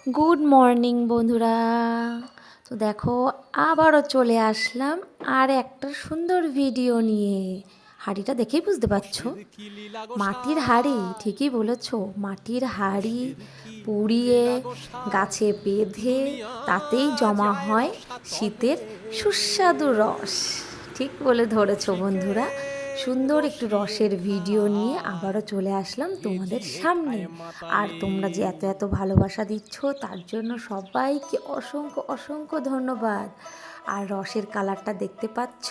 Good morning বন্ধুরা। তো দেখো আবারও চলে আসলাম আর একটা সুন্দর ভিডিও নিয়ে। হাঁড়িটা দেখেই বুঝতে পারছো, মাটির হাঁড়ি। ঠিকই বলেছ, মাটির হাঁড়ি পুড়িয়ে গাছে বেঁধে তাতেই জমা হয় শীতের সুস্বাদু রস। ঠিক বলে ধরেছো বন্ধুরা। সুন্দর একটু রসের ভিডিও নিয়ে আবারও চলে আসলাম তোমাদের সামনে। আর তোমরা যে এত এত ভালোবাসা দিচ্ছ তার জন্য সবাইকে অসংখ্য অসংখ্য ধন্যবাদ। আর রসের কালারটা দেখতে পাচ্ছ।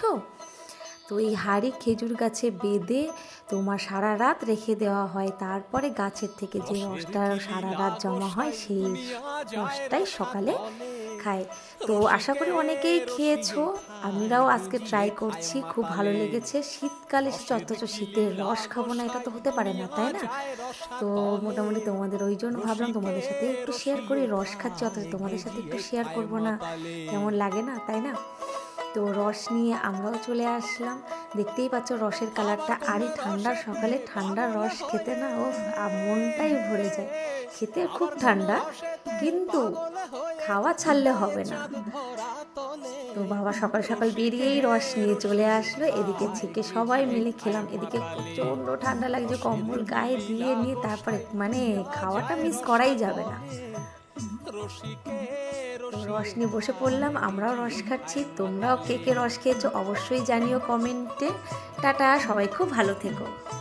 তো এই হাঁড়ি খেজুর গাছে বেঁধে তোমার সারা রাত রেখে দেওয়া হয়, তারপরে গাছের থেকে যে রসটা সারা রাত জমা হয় সেই রসটাই সকালে খায়। তো আশা করি অনেকেই খেয়েছো, আমরাও আজকে ট্রাই করছি, খুব ভালো লেগেছে। শীতকালে অথচ শীতের রস খাবো না, এটা তো হতে পারে না, তাই না? তো মোটামুটি তোমাদের ওই জন্য ভাবলাম তোমাদের সাথে একটু শেয়ার করি। রস খাচ্ছি অথচ তোমাদের সাথে একটু শেয়ার করবো না, কেমন লাগে না, তাই না? তো রস নিয়ে আমরাও চলে আসলাম। দেখতেই পাচ্ছ রসের কালারটা। আর এই ঠান্ডার সকালে ঠান্ডা রস খেতে না, ও মনটাই ভরে যায়। খেতে খুব ঠান্ডা, কিন্তু খাওয়া ছাড়লে হবে না। তো বাবা সকাল সকাল বেরিয়েই রস নিয়ে চলে আসলো, এদিকে ছেঁকে সবাই মিলে খেলাম। এদিকে প্রচণ্ড ঠান্ডা লাগছে, কম্বল গায়ে দিয়ে নিয়ে তারপরে মানে খাওয়াটা মিস করাই যাবে না। তো রস নিয়ে বসে পড়লাম, আমরাও রস খাচ্ছি। তোমরাও কে কে রস খেয়েছো অবশ্যই জানিও কমেন্টে। টাটা, সবাই খুব ভালো থেকো।